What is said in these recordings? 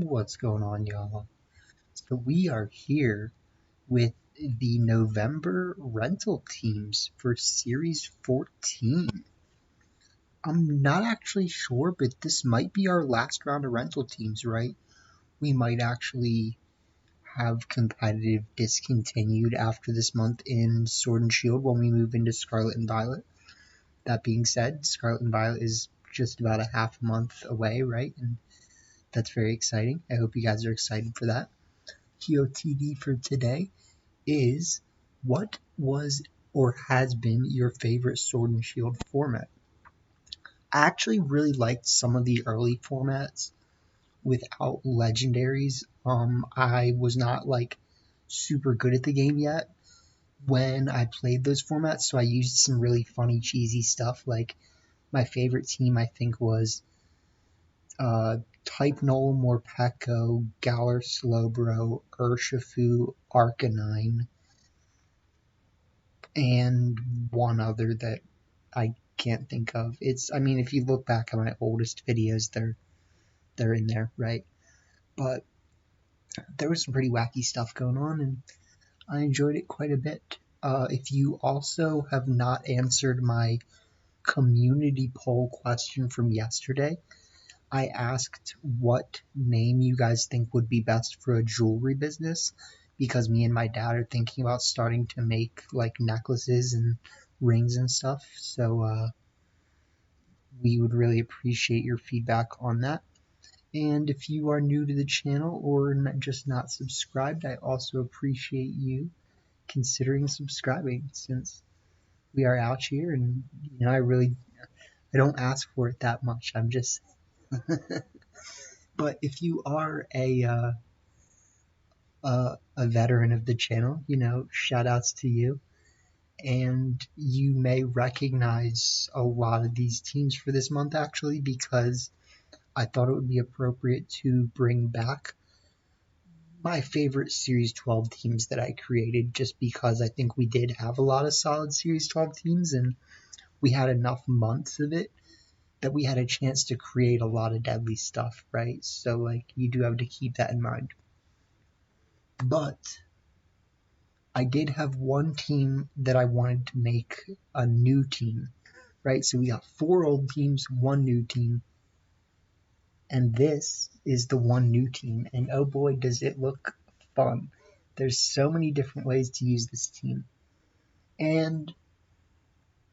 What's going on, y'all? So we are here with the November rental teams for Series 14. I'm not actually sure, but this might be our last round of rental teams, right? We might actually have competitive discontinued after this month in Sword and Shield when we move into Scarlet and Violet. That being said, Scarlet and Violet is just about a half a month away, right? And that's very exciting. I hope you guys are excited for that. QOTD for today is, what was or has been your favorite Sword and Shield format? I actually really liked some of the early formats without legendaries. I was not super good at the game yet when I played those formats, so I used some really funny, cheesy stuff. Like my favorite team, I think, was Type Null, Morpeko, Galar Slowbro, Urshifu, Arcanine, and one other that I can't think of. If you look back at my oldest videos, they're in there, right? But there was some pretty wacky stuff going on, and I enjoyed it quite a bit. If you also have not answered my community poll question from yesterday, I asked what name you guys think would be best for a jewelry business, because me and my dad are thinking about starting to make necklaces and rings and stuff. So we would really appreciate your feedback on that. And if you are new to the channel or just not subscribed, I also appreciate you considering subscribing, since we are out here, and I don't ask for it that much. I'm just But if you are a veteran of the channel, shout outs to you. And you may recognize a lot of these teams for this month, actually, because I thought it would be appropriate to bring back my favorite Series 12 teams that I created, just because I think we did have a lot of solid Series 12 teams, and we had enough months of it that we had a chance to create a lot of deadly stuff, right? So, you do have to keep that in mind. But I did have one team that I wanted to make a new team, right? So we got 4 old teams, 1 new team, and this is the 1 new team, and oh boy, does it look fun. There's so many different ways to use this team. And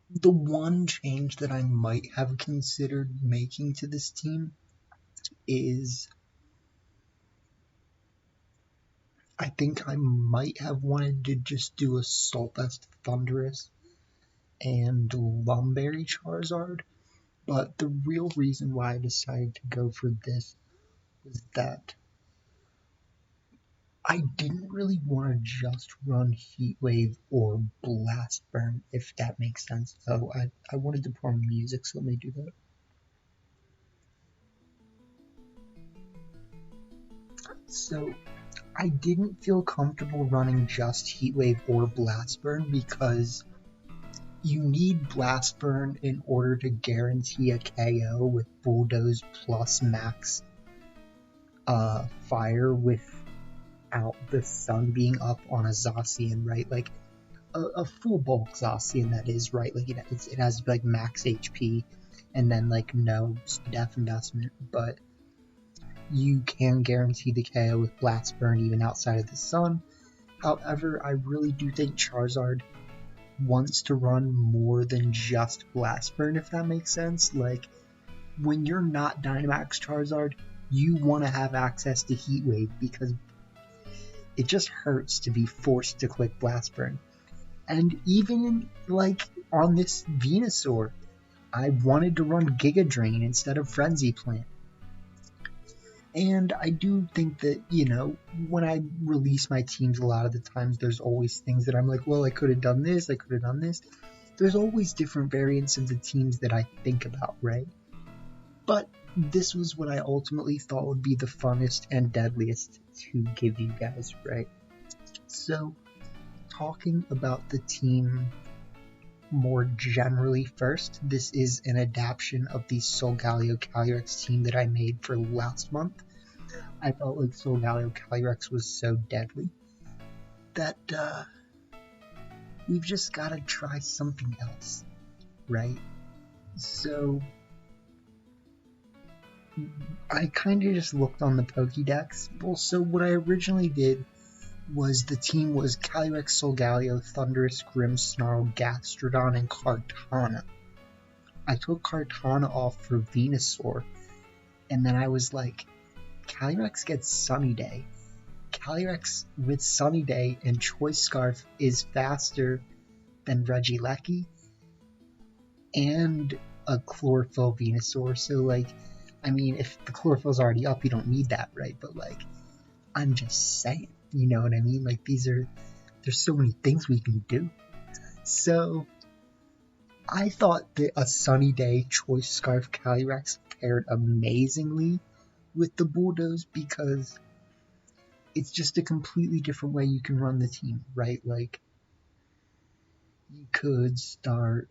the one change that I might have considered making to this team is, I think I might have wanted to just do a Saltest Thundurus and Lumberry Charizard, but the real reason why I decided to go for this was that I didn't really want to just run Heat Wave or Blast Burn, if that makes sense. So I wanted to put on music, so let me do that. So I didn't feel comfortable running just Heat Wave or Blast Burn, because you need Blast Burn in order to guarantee a KO with Bulldoze plus max fire without the sun being up on a Zacian, right? Like a full bulk Zacian, that is, right? Like it has max HP and then no def investment, but you can guarantee the KO with Blast Burn even outside of the sun. However, I really do think Charizard wants to run more than just Blast Burn, if that makes sense. Like, when you're not Dynamax Charizard, you want to have access to Heat Wave, because it just hurts to be forced to click Blast Burn. And even on this Venusaur, I wanted to run Giga Drain instead of Frenzy Plant. And I do think that, when I release my teams, a lot of the times there's always things that I'm like, well, I could have done this, I could have done this. There's always different variants of the teams that I think about, right? But this was what I ultimately thought would be the funnest and deadliest to give you guys, right? So, talking about the team more generally first, this is an adaptation of the Solgaleo Calyrex team that I made for last month. I felt like Solgaleo Calyrex was so deadly that we've just got to try something else, right? So I kind of just looked on the Pokédex. Well, so what I originally did was the team was Calyrex, Solgaleo, Thundurus, Grimmsnarl, Gastrodon, and Kartana. I took Kartana off for Venusaur, and then I was like, Calyrex gets Sunny Day. Calyrex with Sunny Day and Choice Scarf is faster than Regieleki and a Chlorophyll Venusaur. So, like, I mean, if the Chlorophyll's already up, you don't need that, right? But, like, I'm just saying, you know what I mean? Like, there's so many things we can do. So, I thought that a Sunny Day Choice Scarf Calyrex paired amazingly with the Bulldoze because it's just a completely different way you can run the team, right? Like, you could start.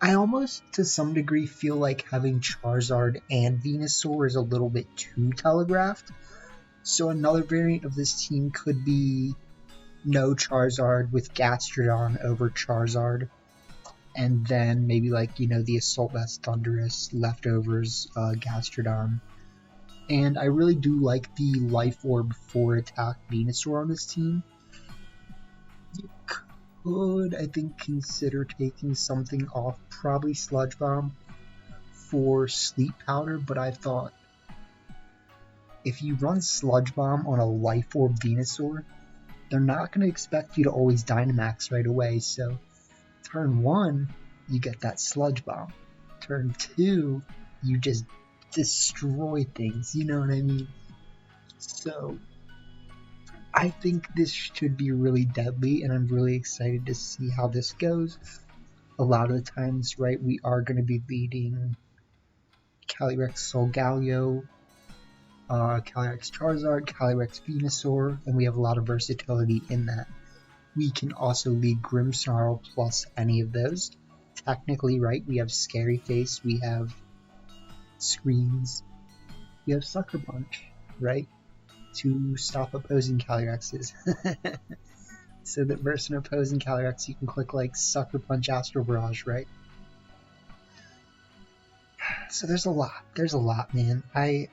I almost, to some degree, feel like having Charizard and Venusaur is a little bit too telegraphed. So another variant of this team could be no Charizard with Gastrodon over Charizard. And then maybe like, the Assault Vest Thundurus, leftovers, Gastrodon. And I really do like the Life Orb 4 attack Venusaur on this team. You could, I think, consider taking something off, probably Sludge Bomb for Sleep Powder, but I thought if you run Sludge Bomb on a Life Orb Venusaur, they're not going to expect you to always Dynamax right away, so turn 1, you get that Sludge Bomb. Turn 2, you just destroy things, you know what I mean? So I think this should be really deadly, and I'm really excited to see how this goes. A lot of the times, right, we are going to be leading Calyrex Solgaleo, Calyrex Charizard, Calyrex Venusaur, and we have a lot of versatility in that. We can also lead Grimmsnarl plus any of those. Technically, right, we have Scary Face, we have Screens, we have Sucker Punch, right, to stop opposing Calyrexes. So that versus an opposing Calyrex, you can click like Sucker Punch, Astral Barrage, right? So there's a lot, man. I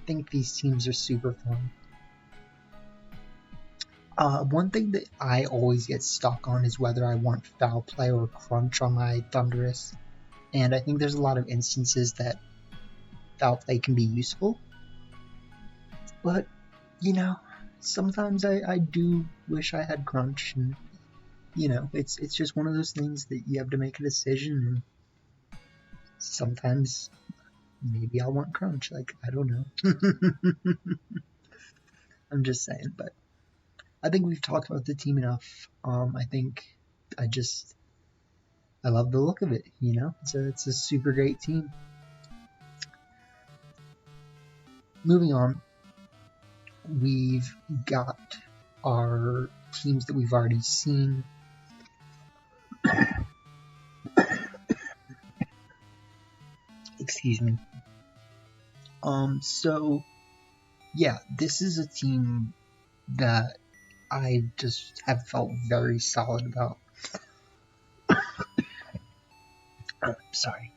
think these teams are super fun. One thing that I always get stuck on is whether I want Foul Play or Crunch on my Thundurus, and I think there's a lot of instances that Foul Play can be useful, but sometimes I do wish I had Crunch, and it's just one of those things that you have to make a decision, and sometimes maybe I'll want Crunch, like, I don't know. I'm just saying, but I think we've talked about the team enough. I think I love the look of it, it's a super great team. Moving on, we've got our teams that we've already seen. Excuse me. So yeah, this is a team that I just have felt very solid about. Sorry.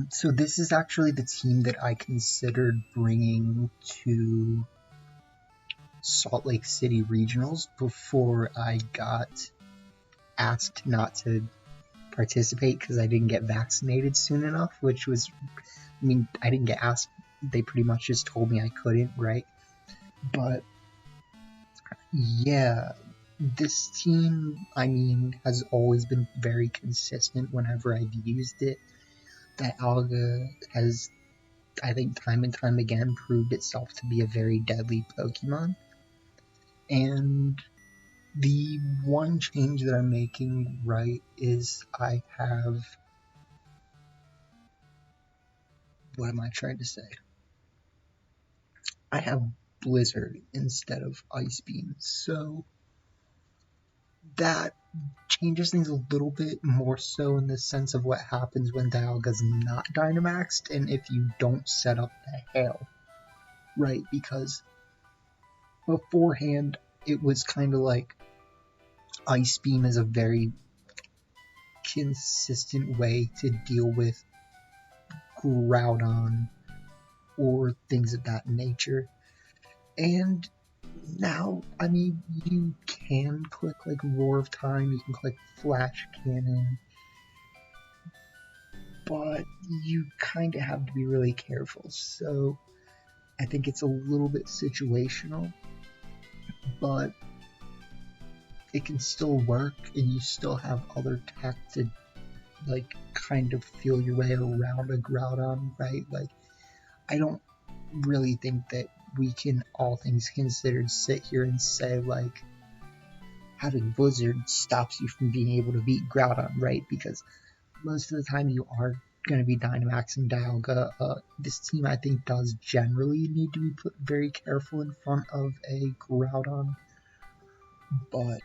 So this is actually the team that I considered bringing to Salt Lake City Regionals before I got asked not to participate because I didn't get vaccinated soon enough, which was, I didn't get asked, they pretty much just told me I couldn't, right? But yeah, this team, has always been very consistent whenever I've used it. That Alga has, I think, time and time again proved itself to be a very deadly Pokemon. And the one change that I'm making, right, is I have... What am I trying to say? I have Blizzard instead of Ice Beam. So that changes things a little bit more so in the sense of what happens when Dialga's not Dynamaxed and if you don't set up the hail, right? Because beforehand, it was kind of like Ice Beam is a very consistent way to deal with Groudon or things of that nature. And now, I mean, you can click like Roar of Time, you can click Flash Cannon, but you kind of have to be really careful. So I think it's a little bit situational, but it can still work, and you still have other tech to like kind of feel your way around a Groudon, right? Like, I don't really think that we can, all things considered, sit here and say like having Blizzard stops you from being able to beat Groudon, right? Because most of the time you are going to be Dynamaxing Dialga. This team, I think, does generally need to be put very careful in front of a Groudon, but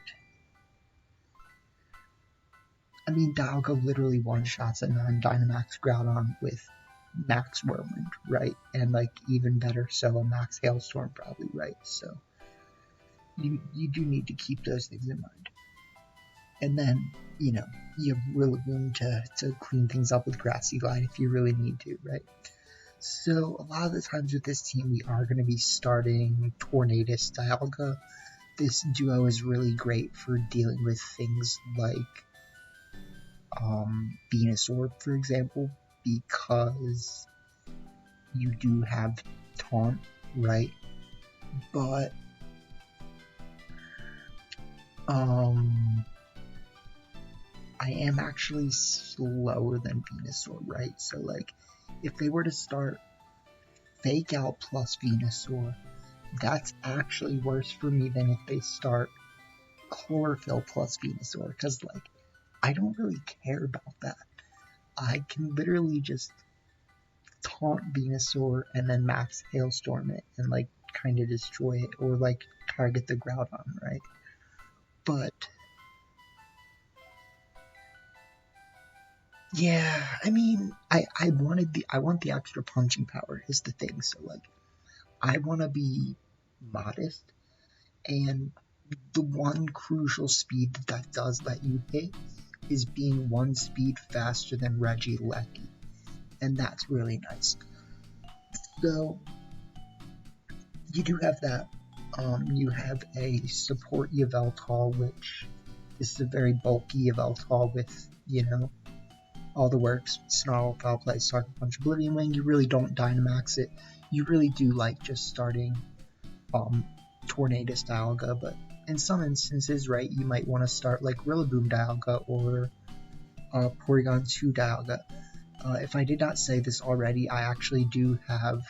I mean, Dialga literally one-shots a non-Dynamax Groudon with Max Whirlwind, right? And like even better, so a Max Hailstorm probably, right? So you do need to keep those things in mind. And then, you know, you have really room to clean things up with Grassy Glide if you really need to, right? So a lot of the times with this team, we are going to be starting Tornadus Dialga. This duo is really great for dealing with things like Venusaur, for example, because you do have Taunt, right? But I am actually slower than Venusaur, right? So like, if they were to start Fake Out plus Venusaur, that's actually worse for me than if they start Chlorophyll plus Venusaur, because like, I don't really care about that. I can literally just taunt Venusaur and then Max Hailstorm it and like kind of destroy it, or like target the Groudon, right? But yeah, I mean, I want the extra punching power is the thing. So like, I want to be modest, and the one crucial speed that does let you hit is being one speed faster than Regieleki, and that's really nice. So you do have that. You have a support Yveltal, which is a very bulky Yveltal with, you know, all the works, Snarl, Foul Play, Sucker Punch, Oblivion Wing. You really don't Dynamax it. You really do like just starting Tornadus Dialga, but in some instances, right, you might want to start like Rillaboom Dialga or Porygon 2 Dialga. If I did not say this already, I actually do have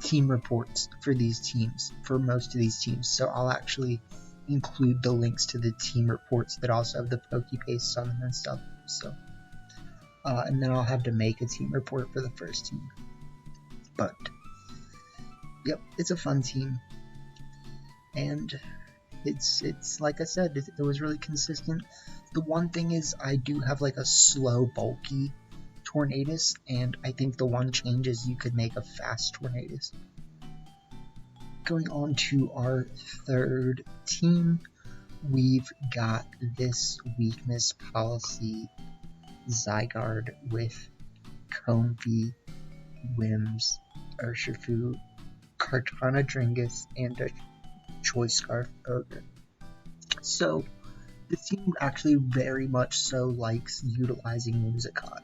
team reports for these teams, for most of these teams, so I'll actually include the links to the team reports that also have the Pokepaste summon and stuff. So, and then I'll have to make a team report for the first team. But yep, it's a fun team, and it's like I said, it was really consistent. The one thing is I do have like a slow, bulky Tornadus, and I think the one change is you could make a fast Tornadus. Going on to our third team, we've got this weakness policy Zygarde with Comfey, Wims, Urshifu, Kartana Dringus, and a Choice Scarf Ogre. So this team actually very much so likes utilizing Whimsicott,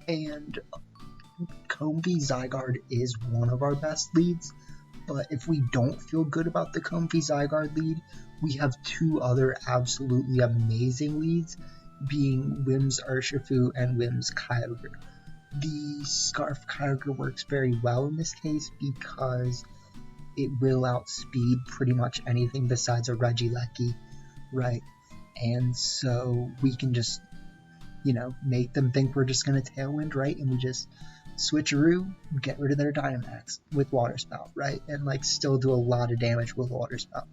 and Comfey Zygarde is one of our best leads. But if we don't feel good about the Comfey Zygarde lead, we have two other absolutely amazing leads, being Wims Urshifu and Wims Kyogre. The Scarf Kyogre works very well in this case because it will outspeed pretty much anything besides a Regieleki, right? And so we can just make them think we're just going to Tailwind, right? And we just switcheroo, get rid of their Dynamax with Water Spout, right? And like still do a lot of damage with Water Spout.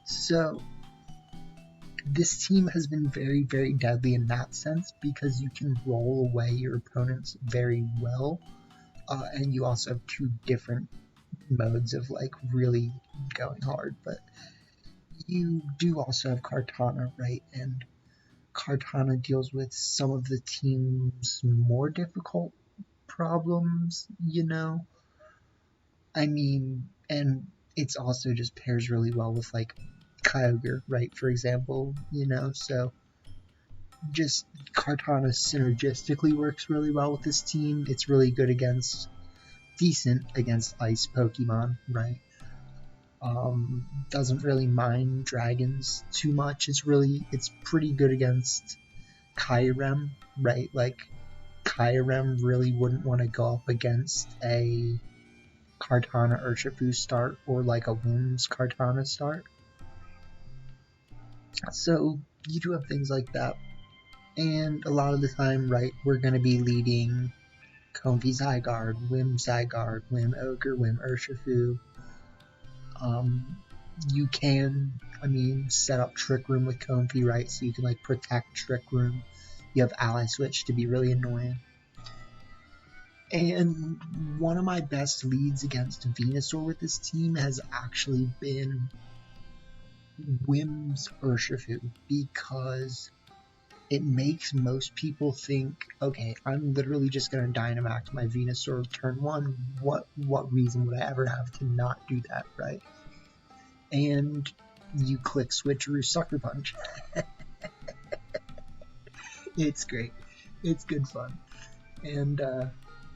So this team has been very, very deadly in that sense because you can roll away your opponents very well. And you also have two different modes of like really going hard, but you do also have Kartana, right? And Kartana deals with some of the team's more difficult problems, I mean, and it's also just pairs really well with like Kyogre, right? For example, so just Kartana synergistically works really well with this team. It's really good decent against ice Pokemon, right? Doesn't really mind dragons too much. It's pretty good against Kyurem, right? Like Kyurem really wouldn't want to go up against a Kartana Urshifu start or like a Wims Kartana start. So you do have things like that. And a lot of the time, right, we're going to be leading Comfey Zygarde, Wim Zygarde, Wim Ogre, Wim Urshifu. You can, set up Trick Room with Comfey, right, so you can like protect Trick Room. You have Ally Switch to be really annoying. And one of my best leads against Venusaur with this team has actually been Wim's Urshifu, because it makes most people think, okay, I'm literally just going to Dynamax my Venusaur turn 1. What reason would I ever have to not do that, right? And you click Switcheroo Sucker Punch. It's great. It's good fun. And,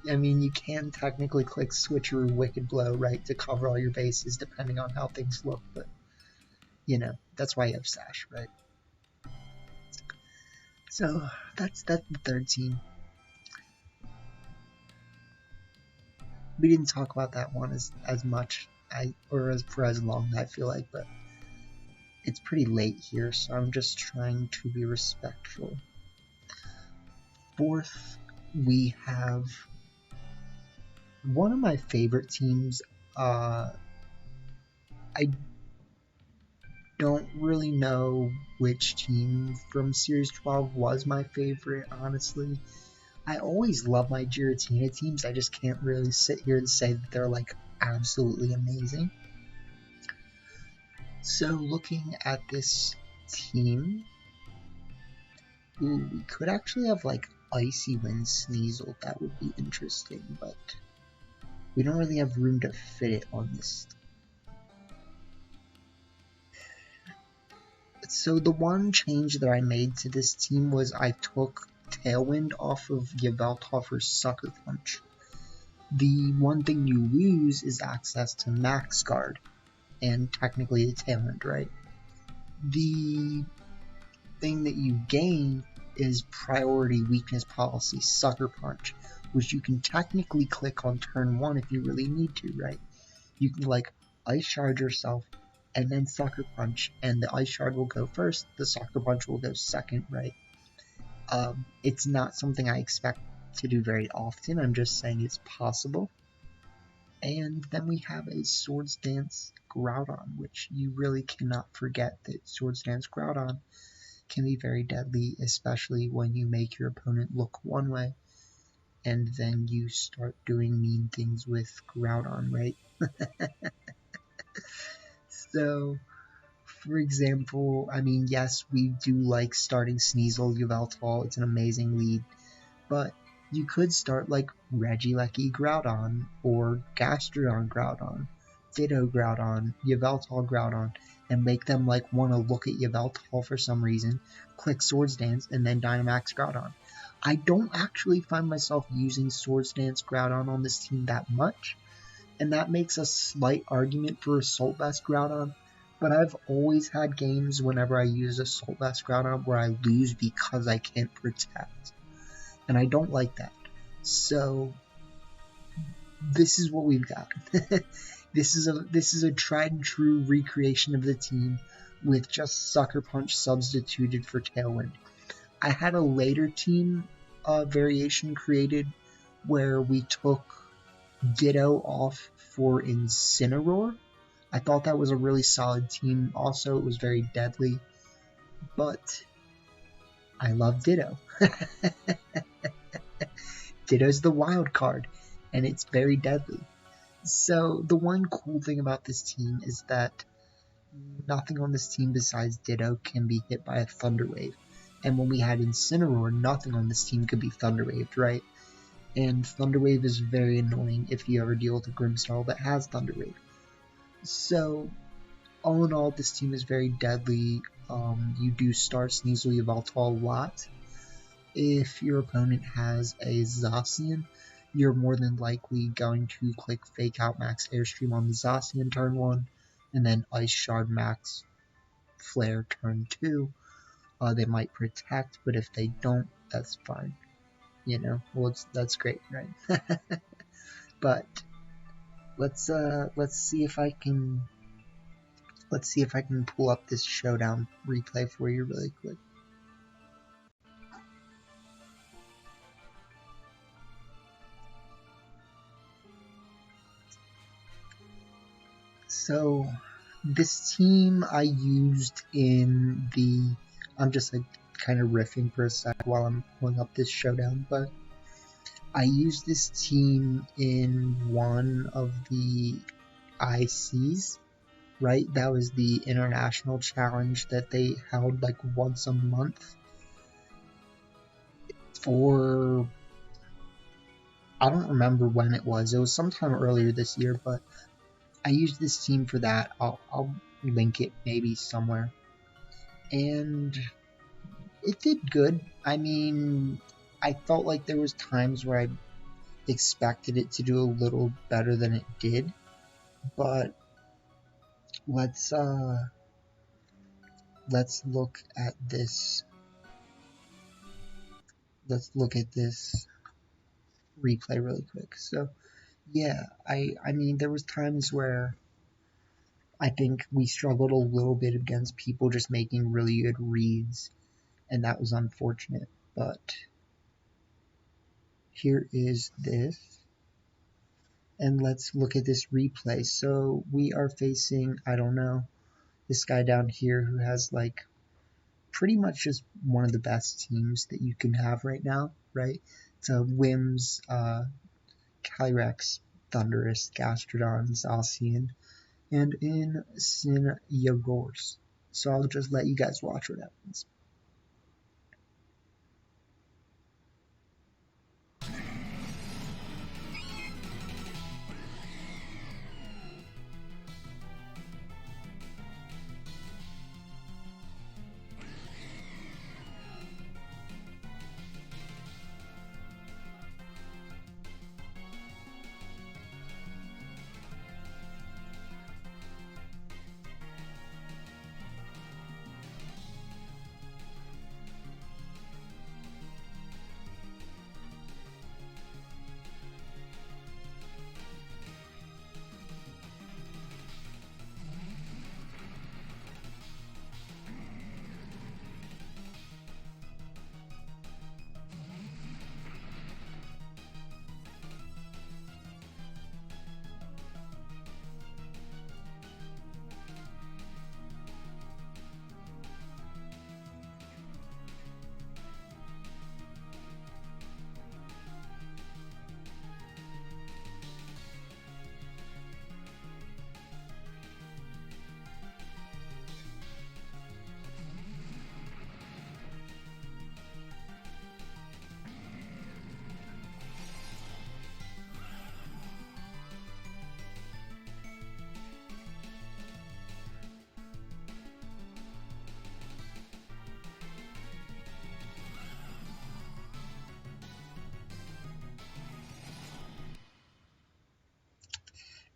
you can technically click Switcheroo Wicked Blow, right, to cover all your bases, depending on how things look, but, that's why you have Sash, right? So, that's the third team. We didn't talk about that one as much, for as long, I feel like, but it's pretty late here, so I'm just trying to be respectful. Fourth, we have one of my favorite teams. I don't really know which team from Series 12 was my favorite, honestly. I always love my Giratina teams, I just can't really sit here and say that they're like absolutely amazing. So looking at this team, we could actually have like Icy Wind Sneasel, that would be interesting, but we don't really have room to fit it on this. So the one change that I made to this team was I took Tailwind off of Yveltal Sucker Punch. The one thing you lose is access to Max Guard, and technically the Tailwind, right? The thing that you gain is Priority Weakness Policy Sucker Punch, which you can technically click on turn 1 if you really need to, right? You can like Ice Shard yourself and then Sucker Punch, and the Ice Shard will go first, the Sucker Punch will go second, right? It's not something I expect to do very often, I'm just saying it's possible. And then we have a Swords Dance Groudon, which you really cannot forget that Swords Dance Groudon can be very deadly, especially when you make your opponent look one way, and then you start doing mean things with Groudon, right? So, for example, yes, we do like starting Sneasel, Yveltal, it's an amazing lead, but you could start like Regieleki Groudon, or Gastrodon Groudon, Ditto Groudon, Yveltal Groudon, and make them like want to look at Yveltal for some reason, click Swords Dance, and then Dynamax Groudon. I don't actually find myself using Swords Dance Groudon on this team that much, and that makes a slight argument for Assault Vest Groudon, but I've always had games whenever I use Assault Vest Groudon where I lose because I can't protect, and I don't like that. So this is what we've got. This is a tried and true recreation of the team with just Sucker Punch substituted for Tailwind. I had a later team variation created where we took Ditto off for Incineroar. I thought that was a really solid team. Also, it was very deadly, but I love Ditto. Ditto's the wild card, and it's very deadly. So the one cool thing about this team is that nothing on this team besides Ditto can be hit by a Thunder Wave. And when we had Incineroar, nothing on this team could be Thunder Waved, right? And Thunder Wave is very annoying if you ever deal with a Grimmsnarl that has Thunder Wave. So, all in all, this team is very deadly. You do Star Sneasel Yveltal a lot. If your opponent has a Zacian, you're more than likely going to click Fake Out Max Airstream on the Zacian turn 1, and then Ice Shard Max Flare turn 2. They might protect, but if they don't, that's fine. You know, well, that's great, right? But let's see if I can pull up this showdown replay for you really quick. So this team I used in the, I'm just like kind of riffing for a sec while I'm pulling up this showdown, but I used this team in one of the ICs, right? That was the international challenge that they held like once a month for, I don't remember when it was. It was sometime earlier this year, but I used this team for that. I'll link it maybe somewhere. And it did good. I mean, I felt like there was times where I expected it to do a little better than it did. But let's look at this. Let's look at this replay really quick. So yeah, I mean there was times where I think we struggled a little bit against people just making really good reads, and that was unfortunate. But here is this, and let's look at this replay. So we are facing, I don't know, this guy down here who has like pretty much just one of the best teams that you can have right now, right? It's a Wims, Calyrex, Thundurus, Gastrodon, Zacian, and Incineroar. So I'll just let you guys watch what happens.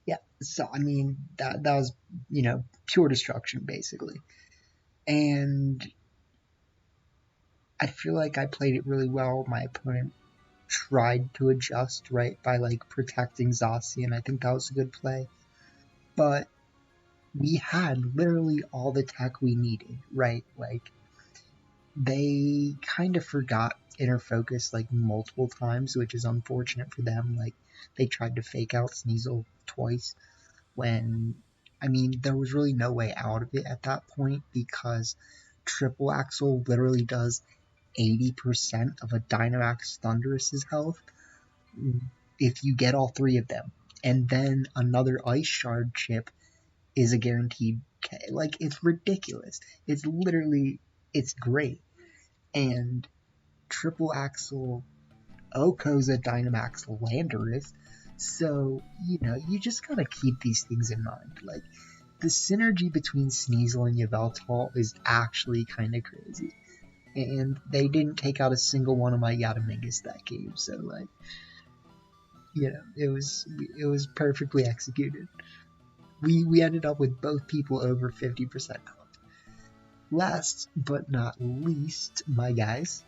Yeah, so I mean that was, you know, pure destruction basically. And I feel like I played it really well. My opponent tried to adjust, right, by like protecting Zacian. I think that was a good play. But we had literally all the tech we needed, right? Like they kind of forgot inner focus like multiple times, which is unfortunate for them. Like they tried to fake out Sneasel twice when, I mean, there was really no way out of it at that point because Triple Axel literally does 80% of a Dynamax Thunderous's health if you get all three of them. And then another Ice Shard chip is a guaranteed K. Like, it's ridiculous. It's literally, it's great. And Triple Axel Oko's a Dynamax Landorus. So, you just gotta keep these things in mind. Like, the synergy between Sneasel and Yveltal is actually kind of crazy. And they didn't take out a single one of my Yadamingas that game, so, like, it was perfectly executed. We ended up with both people over 50% health. Last but not least, my guys,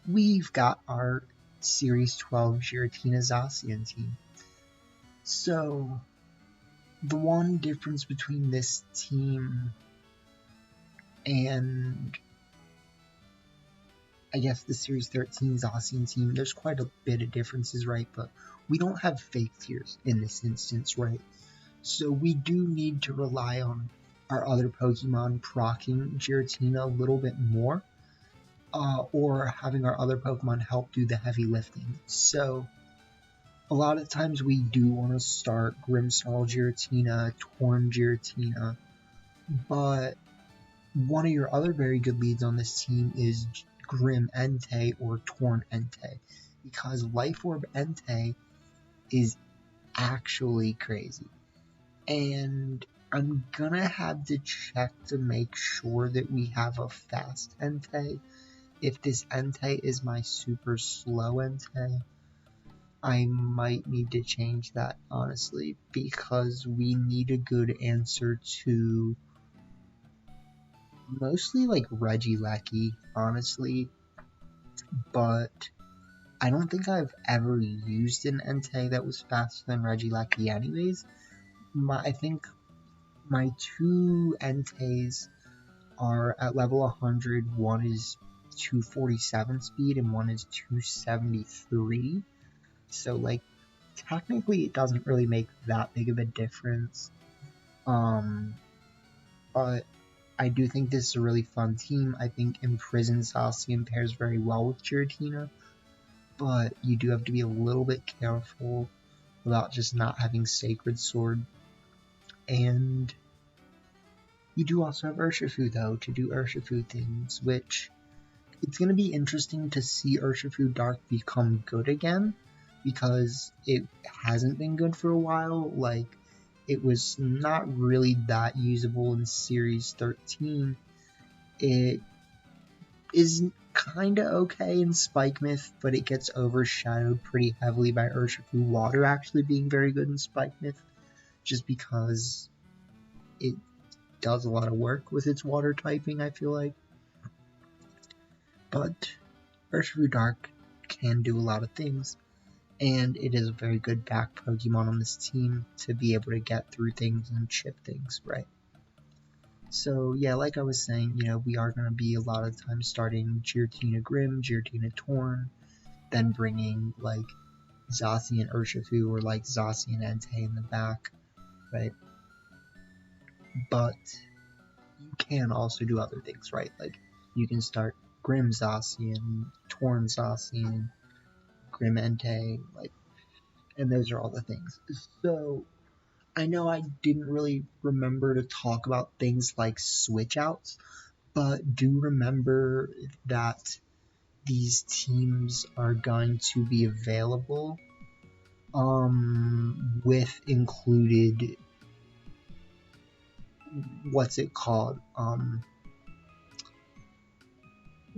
we've got our Series 12 Giratina Zacian team. So, the one difference between this team and, I guess, the Series 13 Zacian team, there's quite a bit of differences, right? But we don't have fake tiers in this instance, right? So we do need to rely on our other Pokemon proccing Giratina a little bit more, or having our other Pokemon help do the heavy lifting. So a lot of times we do want to start Grimmsnarl Giratina, Torn Giratina, but one of your other very good leads on this team is Grim Entei or Torn Entei, because Life Orb Entei is actually crazy. And I'm gonna have to check to make sure that we have a fast Entei. If this Entei is my super slow Entei, I might need to change that, honestly, because we need a good answer to mostly like Regieleki, honestly, but I don't think I've ever used an Entei that was faster than Regieleki anyways. I think my two Enteis are at level 100. One is 247 speed and one is 273. So, like, technically it doesn't really make that big of a difference. But I do think this is a really fun team. I think Imprisoned Zacian pairs very well with Giratina, but you do have to be a little bit careful about just not having Sacred Sword. And you do also have Urshifu, though, to do Urshifu things, which it's going to be interesting to see Urshifu Dark become good again, because it hasn't been good for a while. Like, it was not really that usable in Series 13. It is kinda okay in Spike Myth, but it gets overshadowed pretty heavily by Urshifu Water actually being very good in Spike Myth, just because it does a lot of work with its water typing, I feel like. But Urshifu Dark can do a lot of things, and it is a very good back Pokemon on this team to be able to get through things and chip things, right? So yeah, like I was saying, we are going to be a lot of times starting Giratina Grim, Giratina Torn, then bringing like Zacian Urshifu or like Zacian Entei in the back, right? But you can also do other things, right? Like you can start Grim Zacian, Torn Zacian, Grim Entei, like, and those are all the things. So I know I didn't really remember to talk about things like switch outs, but do remember that these teams are going to be available with included, what's it called,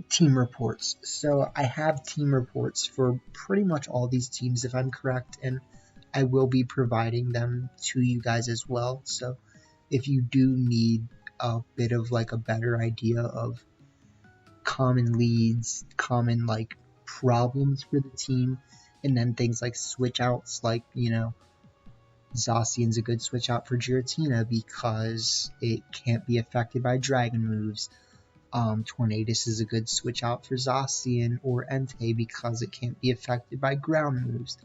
team reports. So I have team reports for pretty much all these teams if I'm correct, and I will be providing them to you guys as well. So if you do need a bit of like a better idea of common leads, common like problems for the team, and then things like switch outs, like, Zacian's a good switch out for Giratina because it can't be affected by dragon moves. Tornadus is a good switch out for Zacian or Entei because it can't be affected by ground moves.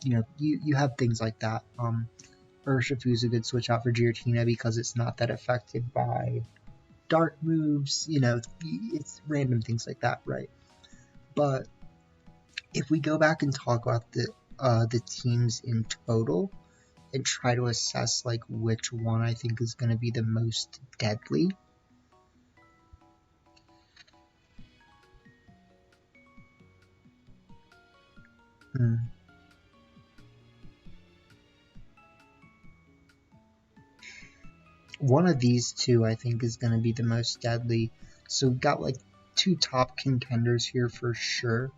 You have things like that. Urshifu is a good switch out for Giratina because it's not that affected by dark moves. It's random things like that, right? But if we go back and talk about the teams in total and try to assess like which one I think is going to be the most deadly. One of these two I think is going to be the most deadly. So we've got like two top contenders here for sure.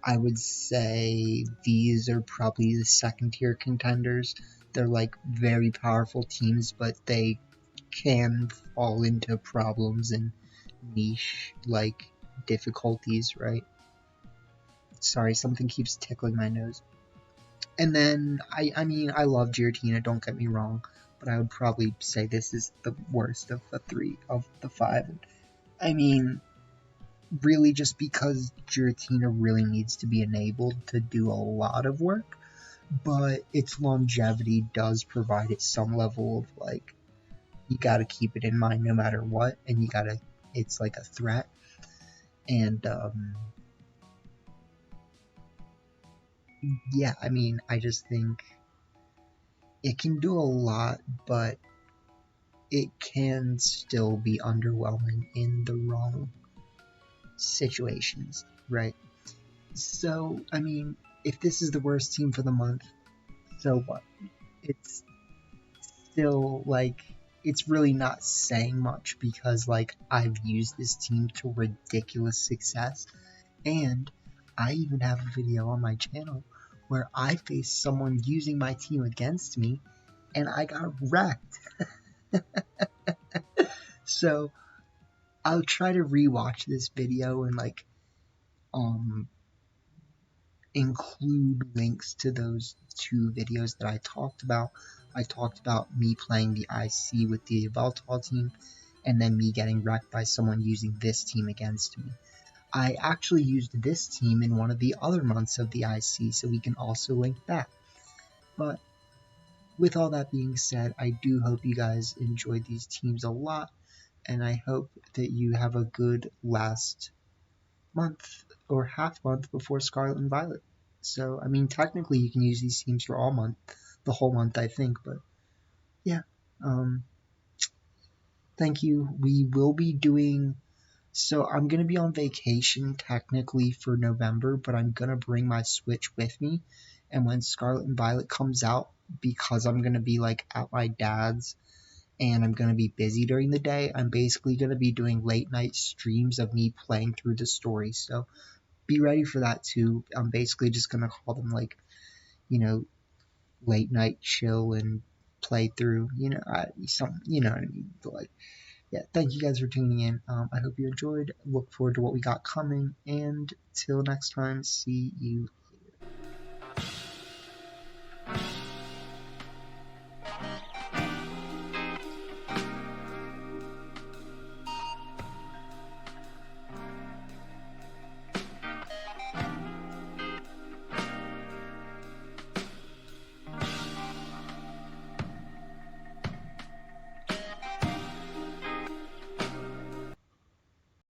I would say these are probably the second tier contenders. They're like very powerful teams, but they can fall into problems and niche like difficulties, right? Sorry, something keeps tickling my nose. And then I mean I love Giratina, don't get me wrong, but I would probably say this is the worst of the five. I mean, really just because Giratina really needs to be enabled to do a lot of work, but its longevity does provide it some level of like, you gotta keep it in mind no matter what, and it's like a threat. And yeah, I mean, I just think it can do a lot, but it can still be underwhelming in the wrong situations, right? So, I mean, if this is the worst team for the month, so what? It's still like, it's really not saying much because like I've used this team to ridiculous success, and I even have a video on my channel where I faced someone using my team against me and I got wrecked. So I'll try to rewatch this video and like include links to those two videos that I talked about. I talked about me playing the IC with the Yveltal team, and then me getting wrecked by someone using this team against me. I actually used this team in one of the other months of the IC, so we can also link that. But with all that being said, I do hope you guys enjoyed these teams a lot, and I hope that you have a good last month or half month before Scarlet and Violet. So, I mean, technically you can use these teams for all month, the whole month, I think, but yeah. Thank you. We will be doing, so I'm going to be on vacation technically for November, but I'm going to bring my Switch with me, and when Scarlet and Violet comes out, because I'm going to be like at my dad's and I'm going to be busy during the day, I'm basically going to be doing late night streams of me playing through the story, so be ready for that too. I'm basically just going to call them like, late night chill and play through, you know what I mean, but like, yeah, thank you guys for tuning in. I hope you enjoyed. Look forward to what we got coming, and till next time, see you